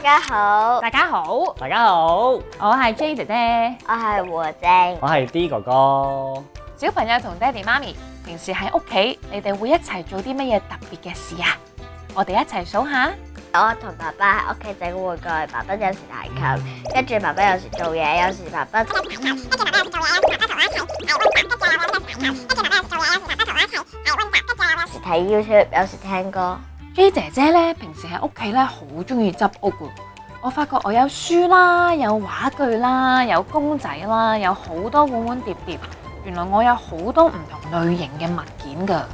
家好，大家好，大家好，我係 J 姐姐。我係胡靜。我係 D 哥哥。小朋友同爹哋媽咪平時喺屋企，你哋會一齊做啲乜嘢特別嘅事啊？我哋一齊數下。我同爸爸喺屋企整玩具，爸爸有時彈琴，跟住爸爸有時做嘢，有時爸爸有時睇 YouTube，有時聽歌。J 姐姐咧平時喺屋企咧好中意執屋噶。我發覺我有書啦，有畫具啦，有公仔啦，有好多碗碗碟碟。原來我有好多唔同類型嘅物件噶。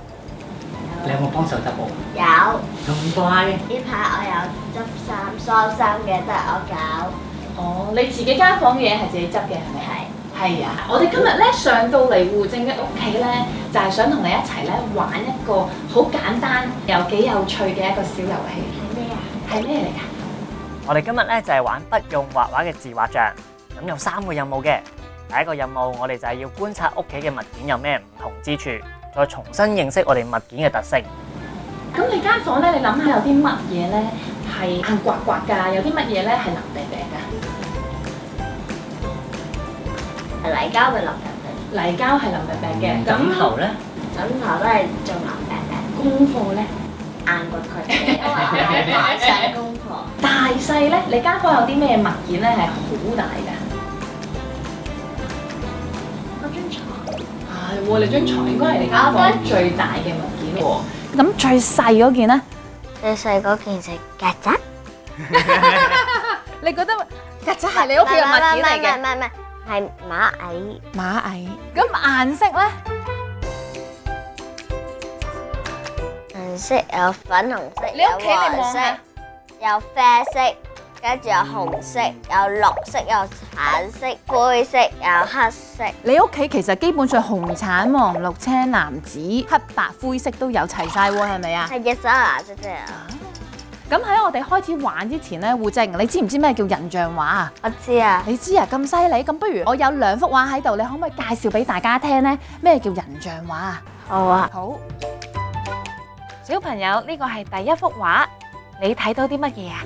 你有冇幫手執屋？有，咁乖。呢排我有執衫、梳衫嘅，都係我搞。哦，你自己間房嘅嘢係自己執嘅係咪？係。係啊，我哋今日咧上到嚟胡靜嘅屋企咧，就係想同你一齊咧玩一個好簡單又幾有趣嘅一個小遊戲。係咩啊？係咩嚟㗎？我哋今日咧就係玩不用畫畫嘅自畫像，咁有3個任務嘅。第一個任務我哋就係要觀察屋企嘅物件有咩唔同之處，再重新認識我哋物件嘅特性。咁你間房咧，你諗下有啲乜嘢咧係硬刮刮㗎，有啲乜嘢咧係腍病病㗎？泥膠咪腍腍哋，泥膠係腍病病嘅，枕頭咧，枕頭都係仲腍病病，功課咧，硬過佢哋，因為我喺上功課。大細咧，你間房有啲咩物件咧係好大㗎？我張床。係喎，你張床應該係你間房最大嘅物件喎。咁最細嗰件咧？最細嗰件就曱甴。你覺得曱电係你屋企嘅物件嚟嘅？唔係，係螞蟻。螞蟻。咁顏色咧？顏色有粉紅色，你屋企你望有黃色下，有啡色，跟住有紅色，有綠色，有橙色、灰色，有黑色。你屋企其實基本上紅橙黃綠青藍紫黑白灰色都有齊晒喎，係咪啊？係嘅，所有顏色都有。咁喺我哋開始玩之前咧，胡靜，你知唔知咩叫人像畫啊？我知啊，你知啊，咁犀利，咁不如我有2幅畫喺度，你可唔可以介紹俾大家聽呢？咩叫人像畫啊？好啊。好，小朋友呢個係第一幅畫，你睇到啲乜嘢啊？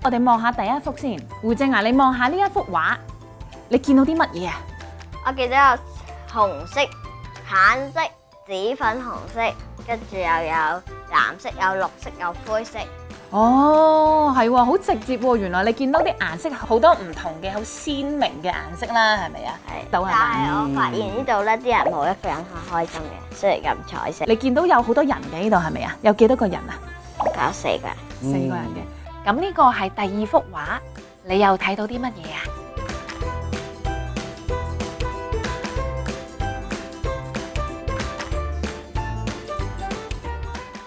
我哋望下第一幅先，胡靜啊，你望下呢一幅畫，你見到啲乜嘢啊？我記得有紅色、橙色、紫粉紅色，跟住又有藍色、有綠色、有灰色。哦，係喎，好直接喎！原來你見到啲顏色好多唔同嘅，好鮮明嘅顏色啦，係咪啊？係，到係但咪？係我發現呢度咧，啲人冇一個人係開心嘅，雖然咁彩色。你見到有好多人嘅呢度係咪啊？有幾多個人啊？搞4個人。 4個人嘅。咁呢個係第2幅畫，你又睇到啲乜嘢啊？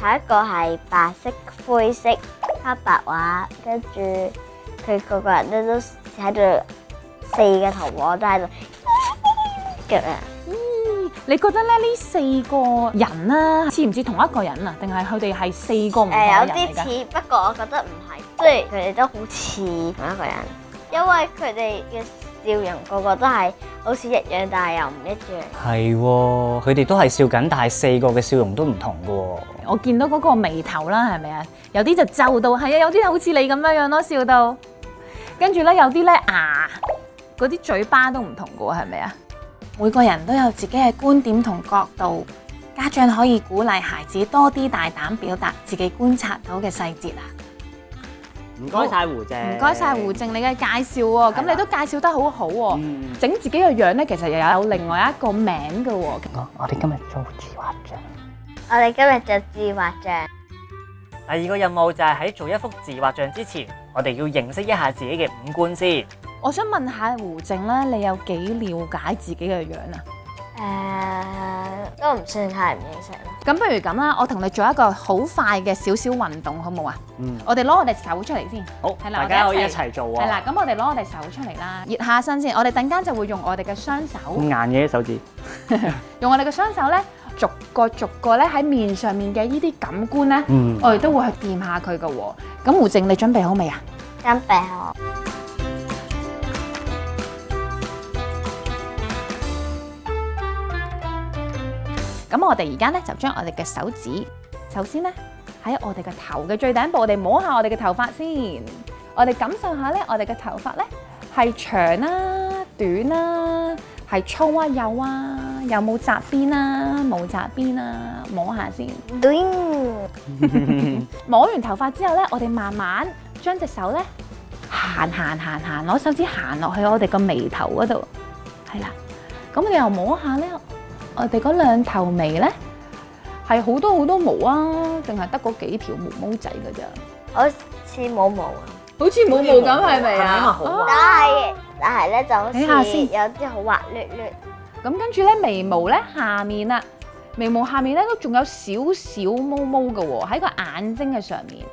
下一個係白色、灰色、黑白畫，跟住佢個個人都喺度4個頭我都喺度腳啊！你覺得咧呢4個人啦，似唔似同一個人啊？定係佢哋係4個唔同嘅有人嚟㗎？啲似，不過我覺得唔係，即係佢哋都好似同一個人，因為佢哋嘅笑容個個都係好似一樣，但係又唔一樣。係喎，佢哋都係笑緊，但係4個嘅笑容都唔同㗎喎。我見到嗰個眉頭啦，係咪啊？有啲就皺到，係啊，有啲好似你咁樣樣咯，笑到。跟住咧，有啲咧牙嗰啲嘴巴都唔同㗎喎，係咪啊？每個人都有自己嘅觀點同角度，家長可以鼓勵孩子多啲大膽表達自己觀察到嘅細節啊！唔該晒胡靜，唔該晒胡靜你嘅介紹喎，咁你都介紹得好好喎。整自己嘅樣咧，其實又有另外一個名㗎喎。我哋今日做自畫像。我哋今日就自畫像。第2個任務就係喺做一幅自畫像之前，我哋要認識一下自己嘅五官先。我想問下胡靜咧，你有幾了解自己嘅樣啊？都唔算太唔認識咯。咁不如咁啦，我同你做一個好快嘅少少運動，好冇啊？我哋攞我哋手出嚟先。好，係啦，大家可以一齊做啊。係啦，咁我哋攞我哋手出嚟啦，熱下身先。我哋陣間就會用我哋嘅雙手，咁硬嘅啲手指。用我哋嘅雙手咧，逐個咧喺面上面嘅呢啲感官咧，我哋都會去掂下佢㗎喎。咁胡靜，你準備好未啊？準備好。咁我哋而家咧就將我哋嘅手指，首先咧喺我哋嘅頭嘅最頂部，我哋摸下我哋嘅頭髮先，我哋感受下咧，我哋嘅頭髮咧係長啦、短啦，係粗啊、幼啊，有冇紮邊啊、冇紮邊啊，摸下先。摸完頭髮之後咧，我哋慢慢將隻手咧行，攞手指行落去我哋個眉頭嗰度，係啦。咁我哋又摸下咧，我哋嗰兩頭眉咧係好多毛啊，定係得嗰幾條毛毛仔㗎咋？好似冇毛啊，好似冇毛咁係咪啊？但係咧就好似睇下先有啲好滑捋捋。咁跟住咧眉毛咧下面啦，眉毛下面咧都仲有少少毛毛嘅喎，喺個眼睛嘅上面。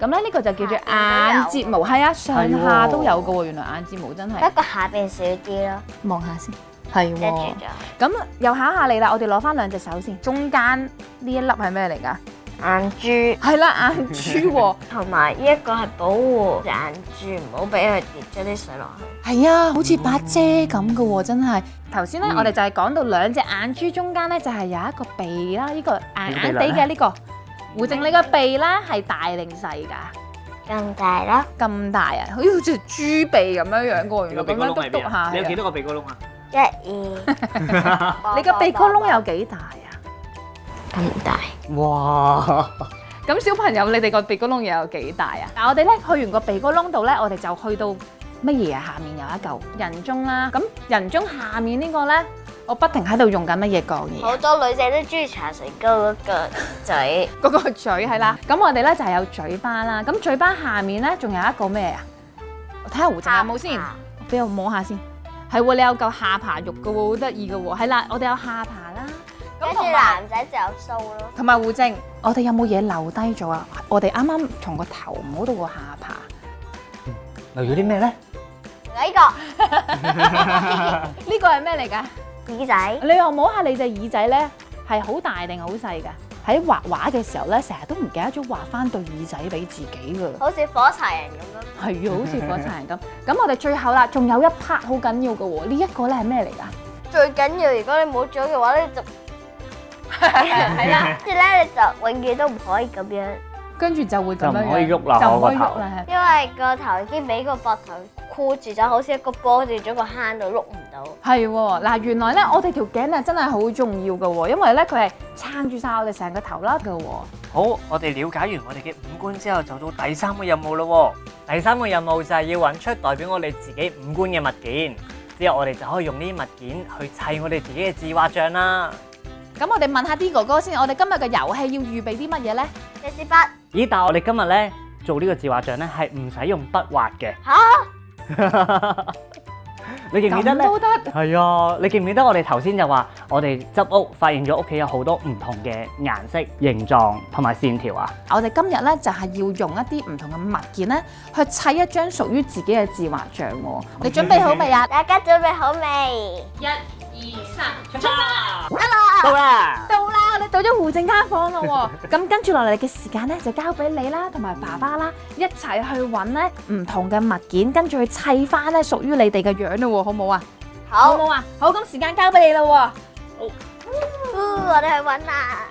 咁咧呢個就叫做眼睫毛，係啊，上下都有嘅喎。原來眼睫毛真係。不過下邊少啲咯。望下先，係跟住喎。就咁又考下你啦，我哋攞翻兩隻手先，中間呢一粒係咩嚟㗎？眼珠，係啦，眼珠喎。同埋呢一個係保護隻眼珠，唔好俾佢跌咗啲水落去。係啊，好似把遮咁嘅喎，真係。頭先咧，我哋就係講到兩隻眼珠中間咧，就係有一個鼻啦，呢個硬硬地嘅呢個。胡靜，你個鼻啦係大定細㗎？咁大啦，咁大啊，好似豬鼻咁樣樣嘅喎，原來咁樣篤篤下。你有幾多個鼻哥窿啊？1、2。你個鼻哥窿有幾大啊？咁大。哇！咁小朋友，你哋個鼻哥窿又有幾大啊？嗱，我哋咧去完個鼻哥窿度咧，我哋就去到乜嘢啊？下面有一嚿人中啦。咁人中下面呢個咧，我不停喺度用緊乜嘢講嘢？好多女仔都中意搽唇膏嗰個嘴。嗰個嘴係啦。咁我哋咧就係有嘴巴啦。咁嘴巴下面咧仲有一個咩啊？我睇下胡靜有冇先，俾我摸下先。係喎，你有嚿下巴肉嘅喎，好得意嘅喎。係啦，我哋有下巴啦。跟住男仔就有鬚咯。同埋胡靜，我哋有冇嘢留低咗啊？我哋啱啱從個頭摸到個下巴，留咗啲咩咧？呢個呢個係咩嚟㗎？耳仔。你又摸下你隻耳仔咧，係好大定好細㗎？喺畫畫嘅時候咧，成日都唔記得咗畫翻對耳仔俾自己㗎。好似火柴人咁咯。係啊，好似火柴人咁。咁我哋最後啦，仲有一 part 好緊要嘅喎。呢一個咧係咩嚟㗎？最緊要，如果你冇咗嘅話咧，就係啦，即係咧，你就永遠都唔可以咁樣，跟住就會咁樣樣，就唔可以喐啦就唔可以我個頭喐啦。因為個頭已經俾個膊頭箍住咗，好似一個波住咗個坑度喐唔到。係喎，嗱，原來咧我哋條頸啊真係好重要嘅喎，因為咧佢係撐住晒我哋成個頭啦嘅喎。好，我哋了解完我哋嘅五官之後，就到第三個任務咯。第三個任務就係要揾出代表我哋自己五官嘅物件，之後我哋就可以用呢啲物件去砌我哋自己嘅自畫像啦。咁我哋問下啲哥哥先，我哋今日嘅遊戲要預備啲乜嘢咧？一支筆。咦，但係我哋今日咧做呢個自畫像咧係唔使用筆畫嘅。嚇！你記唔記得咧？咁都得。係啊，你記唔記得我哋頭先就話我哋執屋發現咗屋企有好多唔同嘅顏色、形狀同埋線條啊？我哋今日咧就係要用一啲唔同嘅物件咧，去砌一張屬於自己嘅自畫像喎。你準備好未啊？大家準備好未？ 1、2、3，出發！到啦！到啦，我哋到咗胡靜間房啦喎。咁跟住落嚟嘅時間咧，就交俾你啦，同埋爸爸啦，一齊去揾咧唔同嘅物件，跟住去砌翻咧屬於你哋嘅樣咯喎，好唔好啊？好唔好啊？好，咁時間交俾你啦喎。好，我哋去揾啦。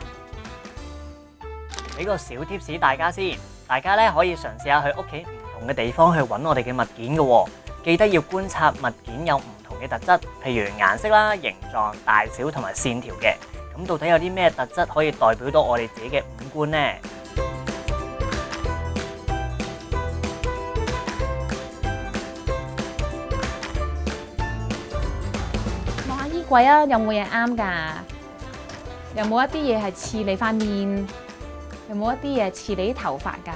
俾個小 tips 大家先，大家咧可以嘗試下去屋企唔同嘅地方去揾我哋嘅物件嘅喎，記得要觀察物件有唔同嘅特質，譬如顏色啦、形狀、大小同埋線條嘅。咁到底有啲咩特質可以代表到我哋自己嘅五官呢？望下衣櫃啊，有冇嘢啱㗎？有冇一啲嘢係似你塊面？有冇一啲嘢似你啲頭髮㗎？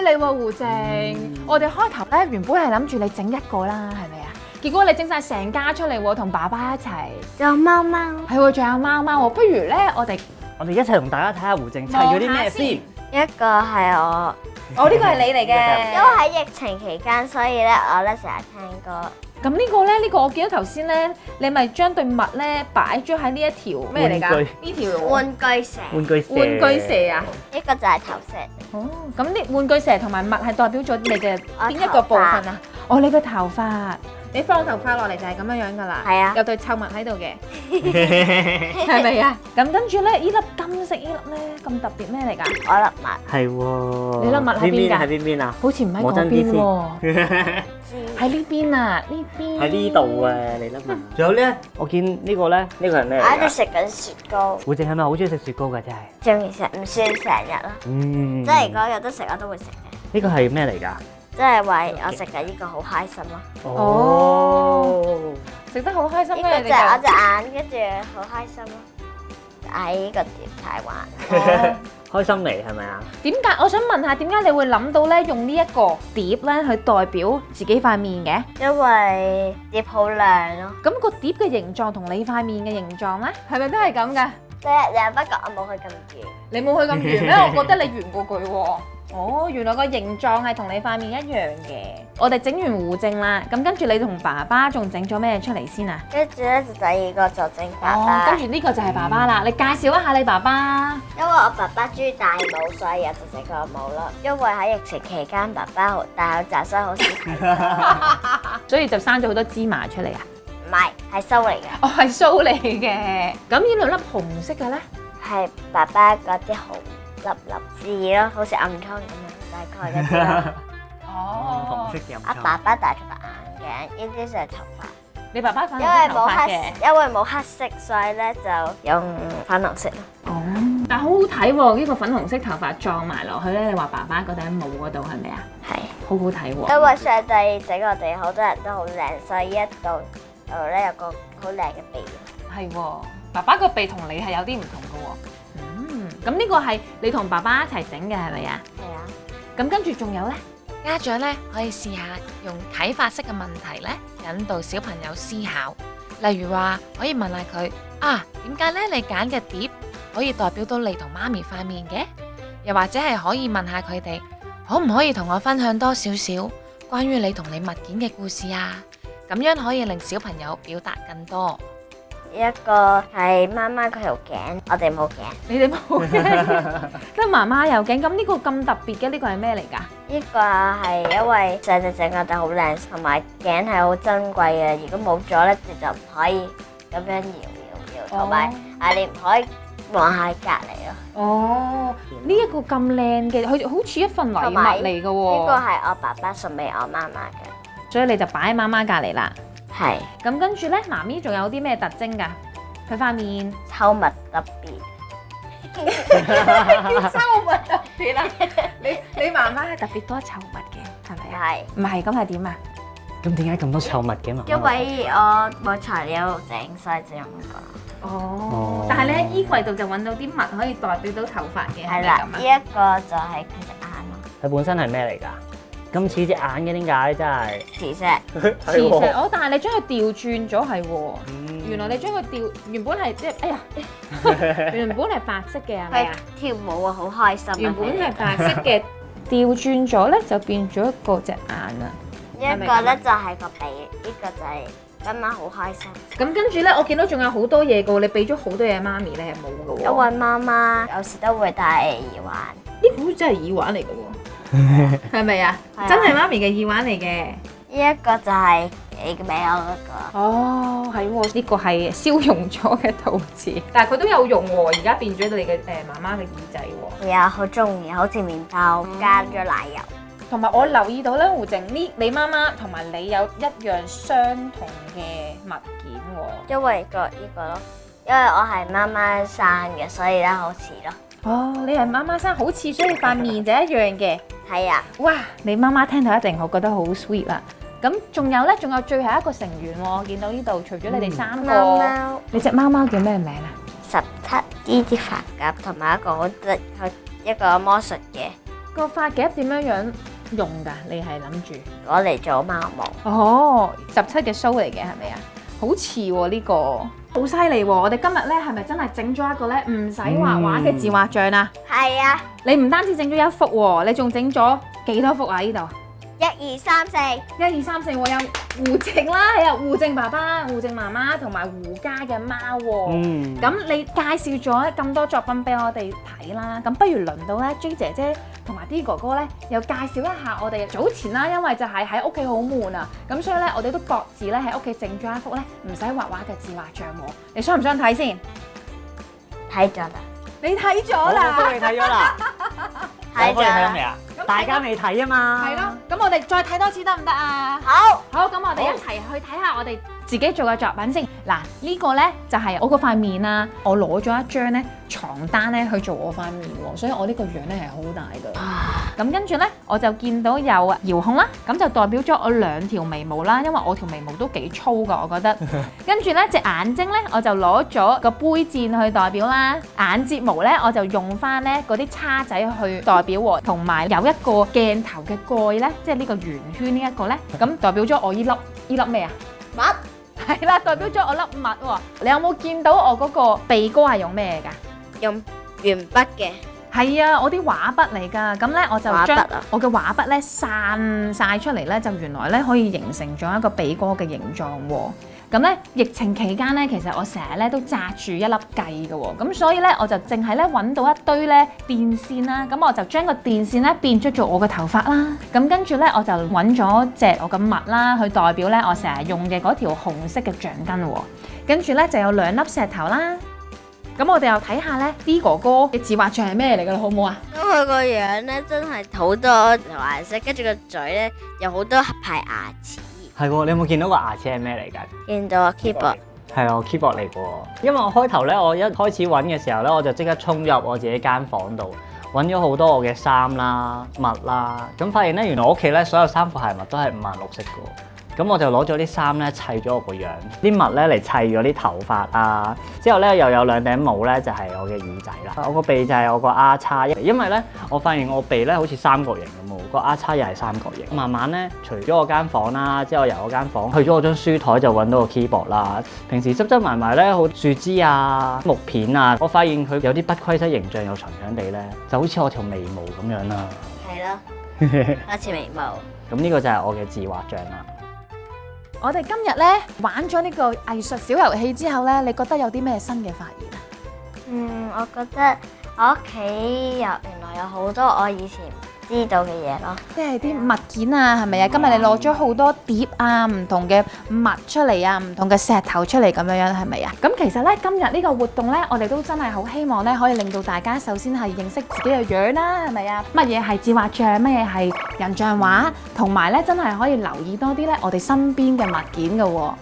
你喎，胡靜！我哋開頭咧原本係諗住你整一個啦，係咪啊？結果你整晒成家出嚟喎，同爸爸一齊。仲有貓貓，係喎，仲有貓貓喎。不如咧，我哋一齊同大家睇下胡靜砌咗啲咩先。一個係我，哦，呢個係你嚟嘅。因為喺疫情期間，所以咧我咧成日聽歌。咁呢個咧，呢個我見到頭先咧，你咪將對襪咧擺咗喺呢一條咩嚟㗎？呢條玩具蛇，玩具蛇啊！呢個就係頭蛇。哦，咁呢玩具蛇同埋襪係代表咗你嘅邊一個部分啊？哦，你個頭髮，你放頭髮落嚟就係咁樣樣㗎啦。係啊，有對臭襪喺度嘅，係咪啊？咁跟住咧，呢粒金色呢粒咧咁特別咩嚟㗎？我粒襪係喎。你粒襪喺邊㗎？喺邊啊？好似唔喺嗰邊喎。喺呢邊啊，呢邊喺呢度啊，你粒襪。仲有咧，我見呢個咧，呢個係咩嚟㗎？我喺度食緊雪糕。胡靜係咪好中意食雪糕㗎？真係。中意食，唔算成日啦。即係如果有得食，我都會食嘅。呢個係咩嚟㗎？即係話我食緊呢個好開心咯。哦，食得好開心呢個就係我隻眼，跟住好開心咯。喺呢個碟台玩。開心嚟係咪啊？點解？我想問下點解你會諗到咧用呢一個碟咧去代表自己塊面嘅？因為碟好亮咯。咁個碟嘅形狀同你塊面嘅形狀咧，係咪都係咁㗎？不過我冇去咁遠。你冇去咁遠咩？我覺得你圓過佢喎。哦，原來個形狀係同你塊面一樣嘅。我哋整完胡靜啦，咁跟住你同爸爸仲整咗咩出嚟先啊？跟住咧就第二個就整爸爸。跟住呢個就係爸爸啦。你介紹一下你爸爸。因為我爸爸中意戴帽，所以就整個帽咯。因為喺疫情期間，爸爸好戴口罩，所以好少睇。所以就生咗好多芝麻出嚟啊？唔係，係鬚嚟嘅。哦，係鬚嚟嘅。咁呢兩粒紅色嘅咧？係爸爸嗰啲紅粒粒字咯，好似暗瘡咁樣，大概嗰啲咯。哦，紅色嘅。阿爸爸戴咗個眼鏡，呢啲就係頭髮。你爸爸粉因為紅色頭冇黑髮嘅。，因為冇黑色，所以咧就用粉紅色咯。哦，但係好好睇喎！呢個粉紅色頭髮撞埋落去咧，你話爸爸嗰頂帽嗰度係咪啊？係。好好睇喎！因為上帝整我哋好多人都好靚，所以一度咧有個好靚嘅鼻。係喎，爸爸個鼻同你係有啲唔同嘅喎。咁呢個係你同爸爸一齊整嘅係咪啊？係啊。咁跟住仲有咧？家長咧可以試下用啟發式嘅問題咧，引導小朋友思考。例如話可以問下佢啊，點解咧你揀嘅碟可以代表到你同媽咪塊面嘅？又或者係可以問下佢哋，可唔可以同我分享多少少關於你同你物件嘅故事啊？咁樣可以令小朋友表達更多。一個係媽媽佢條頸，我哋冇頸。你哋冇嘅，得媽媽有頸。咁呢個咁特別嘅呢個係咩嚟㗎？呢個係因為上帝整我哋好靚，同埋頸係好珍貴嘅。如果冇咗咧，你就唔可以咁樣搖，同埋你唔可以望下隔離咯。哦，呢一個咁靚嘅，佢好似一份禮物嚟嘅喎。呢個係我爸爸送俾我媽媽嘅，所以你就擺喺媽媽隔離啦。係。咁跟住咧，媽咪仲有啲咩特徵㗎？佢塊面稠密特別。稠密特別啊！你媽媽係特別多稠密嘅，係咪啊？係。唔係，咁係點啊？咁點解咁多臭物嘅嘛？因為我冇材料整，所以就用呢個。哦。但係你喺衣櫃度就揾到啲物可以代表到頭髮嘅，係咪係啦，咁啊？呢一個就係佢隻眼咯。佢本身係咩嚟㗎？咁似隻眼嘅，點解真係？磁石。磁石哦，但係你將佢調轉咗係喎。原來你將佢調，原本係即係，哎呀，原本係白色嘅係咪啊？跳舞啊，好開心啊！原本係白色嘅，調轉咗咧就變咗一個隻眼啦。呢一個咧就係個鼻，呢個就係媽媽好開心。咁跟住咧，我見到仲有好多嘢嘅喎，你俾咗好多嘢媽咪咧係冇嘅喎。因為媽媽有時都會戴耳環。呢個好似真係耳環嚟嘅喎，係咪啊？真係媽咪嘅耳環嚟嘅。呢一個就係你俾我嗰個。哦，係喎，呢個係燒融咗嘅陶瓷，但係佢都有用喎，而家變咗你嘅媽媽嘅耳仔喎。係啊，好中意，好似麵包加咗奶油。同埋我留意到咧，胡靜呢，你媽媽同埋你有一樣相同嘅物件喎。因為呢個咯，因為我係媽媽生嘅，所以咧好似咯。哦，你係媽媽生，好似所以塊面就一樣嘅。係啊。哇！你媽媽聽到一定好覺得好 sweet 啦。咁仲有咧，仲有最後一個成員喎。我見到呢度，除咗你哋三個，貓，你隻貓貓叫咩名啊？ 17呢啲髮夾，同埋一個好得一個魔術嘅個髮夾點樣用㗎？你係諗住？攞嚟做貓毛。哦，17嘅 show 嚟嘅係咪啊？好似喎呢個，好犀利喎！我哋今日咧係咪真係整咗一個咧唔使畫畫嘅自畫像啊？係啊，你唔單止整咗一幅喎，你仲整咗幾多幅啊？呢度1、2、3、4。1、2、3、4，我有胡靜啦，係啊，胡靜爸爸、胡靜媽媽同埋胡家嘅貓喎。咁你介紹咗咁多作品俾我哋睇啦，咁不如輪到咧 J 姐姐同埋 D 哥哥咧，又介紹一下我哋早前啦，因為就係喺屋企好悶啊，咁所以咧我哋都各自咧喺屋企整咗一幅咧唔使畫畫嘅自畫像喎。你想唔想睇先？睇咗啦，你睇咗我啦？幫你睇咗啦，睇咗我幫你睇咗未啦。啊？大家未睇啊嘛。係咯，咁我哋再睇多次得唔得啊？好，好，咁我哋一齊去睇下我哋自己做嘅作品先。嗱，呢個咧就係我嗰塊面啦，我攞咗一張咧床單咧去做我塊面喎，所以我呢個樣咧係好大㗎。咁跟住咧，我就見到有遙控啦，咁就代表咗我2條眉毛啦，因為我條眉毛都幾粗㗎，我覺得。跟住咧隻眼睛咧，我就攞咗個杯墊去代表啦，眼睫毛咧我就用翻咧嗰啲叉仔去代表喎，同埋有一個鏡頭嘅蓋咧，即係呢個圓圈呢一個咧，咁代表咗我呢粒咩啊？乜？係啦，代表咗我粒襪喎。你有冇見到我嗰個鼻哥係用咩㗎？用鉛筆嘅。係啊，我啲畫筆嚟㗎。咁咧我就將畫筆啊我嘅畫筆咧散晒出嚟咧，就原來咧可以形成咗一個鼻哥嘅形狀喎。咁咧疫情期間咧，其實我成日咧都紮住一粒計嘅喎，咁所以咧我就淨係咧揾到一堆咧電線啦，咁我就將個電線咧變咗做我嘅頭髮啦，咁跟住咧我就揾咗隻我嘅襪啦，去代表咧我成日用嘅嗰條紅色嘅橡筋喎，跟住咧就有2粒石頭啦，咁我哋又睇下咧 D 哥哥嘅自畫像係咩嚟㗎啦，好唔好啊？咁佢個樣咧真係好多顏色，跟住個嘴咧有好多排牙齒。係喎，你有冇見到個牙齒係咩嚟㗎？見到啊 keyboard。係啊，我 keyboard 嚟嘅喎。因為我開頭咧，我一開始揾嘅時候咧，我就即刻衝入我自己間房度，揾咗好多我嘅衫啦、襪啦，咁發現咧原來我屋企咧所有衫褲鞋襪都係5顏6色嘅喎。咁我就攞咗啲衫咧砌咗我個樣，啲襪咧嚟砌咗啲頭髮啊，之後咧又有2頂帽咧就係我嘅耳仔啦，我個鼻就係我個 R 叉，因為咧我發現我鼻咧好似三角形咁喎，個 R 叉又係三角形。慢慢咧除咗我間房啦，之後由我間房去咗我張書台就揾到個 keyboard 啦。平時執埋埋咧好樹枝啊、木片啊，我發現佢有啲不規則形象又長長地咧，就好似我條眉毛咁樣啦。係咯，好似眉毛。咁呢個就係我嘅自畫像啦。我哋今日咧玩咗呢個藝術小遊戲之後咧，你覺得有啲咩新嘅發現啊？我覺得我屋企原來有好多我以前唔知道嘅嘢咯。即係啲物件啊，係咪啊？今日你攞咗好多碟啊，唔同嘅物出嚟啊，唔同嘅石頭出嚟咁樣樣，係咪啊？咁其實咧，今日呢個活動咧，我哋都真係好希望咧，可以令到大家首先係認識自己嘅樣啦，係咪啊？乜嘢係自畫像，乜嘢係人像畫，同埋咧真係可以留意多啲咧我哋身邊嘅物件嘅喎。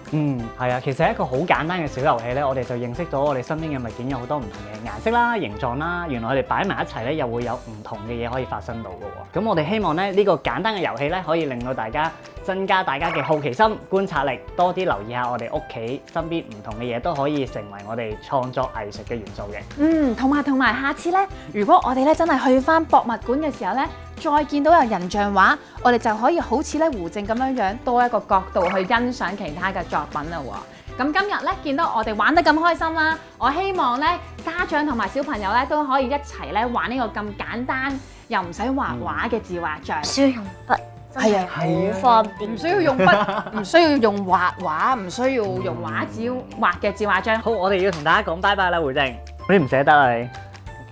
係啊，其實一個好簡單嘅小遊戲咧，我哋就認識到我哋身邊嘅物件有好多唔同嘅顏色啦、形狀啦，原來我哋擺埋一齊咧，又會有唔同嘅嘢可以發生到嘅喎。咁我哋希望咧呢個簡單嘅遊戲咧，可以令到大家增加大家嘅好奇心、觀察力，多啲留意下我哋屋企身邊唔同嘅嘢，都可以成為我哋創作藝術嘅元素嘅。同埋下次咧，如果我哋咧真係去翻博物館嘅時候咧，再見到有人像畫，我哋就可以好似咧胡靜咁樣樣，多一個角度去欣賞其他嘅作品啦喎。咁今日咧見到我哋玩得咁開心啦，我希望咧家長同埋小朋友咧都可以一齊咧玩呢個咁簡單又唔使畫畫嘅自畫像。需要用筆，係啊，好方便。唔需要用筆，唔需要用畫畫，唔需要用畫紙畫嘅自畫像。好，我哋要同大家講拜拜啦，胡靜，有啲唔捨得啊你。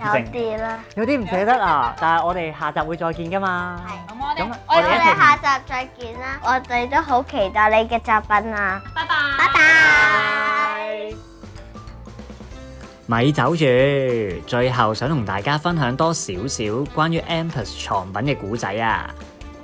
有啲啦。有啲唔捨得啊，但係我哋下集會再見㗎嘛。咁咁我哋下集再見啦！我哋都好期待你嘅作品啊！拜拜，拜拜。咪走住，最後想同大家分享多少少關於 M+ 藏品嘅故仔啊！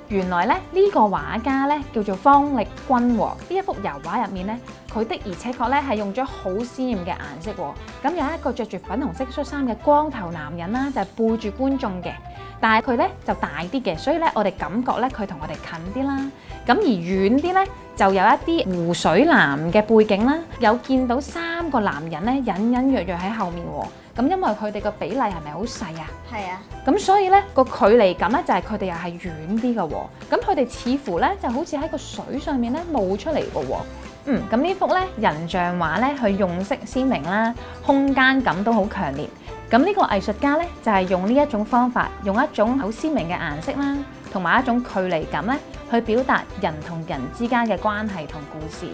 原來咧呢個畫家咧叫做方力鈞喎，呢一幅油畫入面咧，佢的而且確咧係用咗好鮮豔嘅顏色喎。咁有一個着住粉紅色恤衫嘅光頭男人啦，就係背住觀眾嘅。但係佢咧就大啲嘅，所以咧我哋感覺咧佢同我哋近啲啦。咁而遠啲咧就有一啲湖水藍嘅背景啦，有見到3個男人咧隱隱約約喺後面喎。咁因為佢哋個比例係咪好細啊？係啊，咁所以咧個距離感咧就係佢哋又係遠啲嘅喎。咁佢哋似乎咧就好似喺個水上面咧冒出嚟嘅喎。咁呢幅咧人像畫咧，佢用色鮮明啦，空間感都好強烈。咁呢個藝術家咧就係用呢一種方法，用一種好鮮明嘅顏色啦，同埋一種距離感咧，去表達人同人之間嘅關係同故事。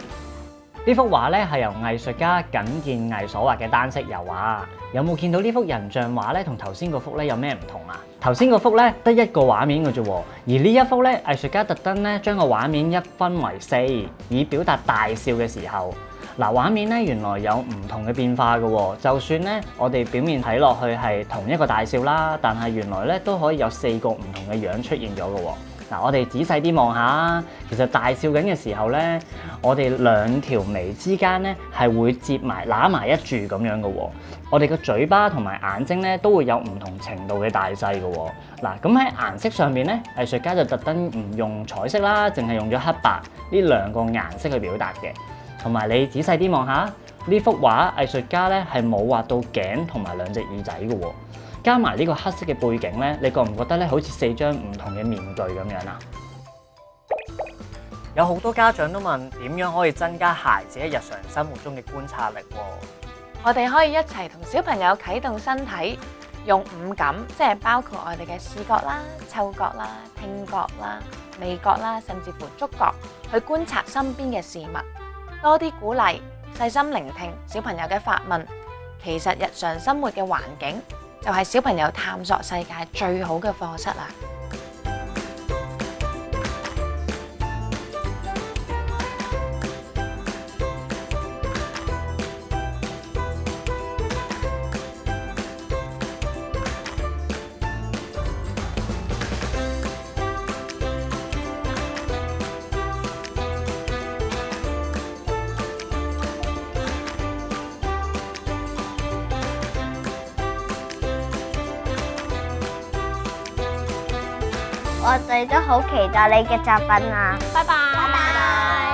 呢幅畫咧係由藝術家耿建毅所畫嘅單色油畫。有冇見到呢幅人像畫咧同頭先嗰幅咧有咩唔同啊？頭先嗰幅咧得一個畫面嘅啫喎，而呢一幅咧藝術家特登咧將個畫面一分為4，以表達大笑嘅時候。嗱，畫面咧原來有唔同嘅變化嘅喎，就算咧我哋表面睇落去係同一個大笑啦，但係原來咧都可以有4個唔同嘅樣出現咗嘅喎。嗱，我哋仔細啲望下，其實大笑緊嘅時候咧，我哋2條眉之間咧係會接埋揦埋一住咁樣嘅喎。我哋個嘴巴同埋眼睛咧都會有唔同程度嘅大細嘅喎。嗱，咁喺顏色上面咧，藝術家就特登唔用彩色啦，淨係用咗黑白呢2個顏色去表達嘅。同埋你仔細啲望下呢幅畫，藝術家咧係冇畫到頸同埋2隻耳仔嘅喎。加埋呢個黑色嘅背景咧，你覺唔覺得咧好似4張唔同嘅面具咁樣啊？有好多家長都問點樣可以增加孩子喺日常生活中嘅觀察力喎？我哋可以一齊同小朋友啟動身體，用五感，即係包括我哋嘅視覺啦、嗅覺啦、聽覺啦、味覺啦，甚至乎觸覺，去觀察身邊嘅事物，多啲鼓勵，細心聆聽小朋友嘅發問。其實日常生活嘅環境就係小朋友探索世界最好嘅課室啦。我哋都好期待你嘅作品啊！拜拜。拜拜。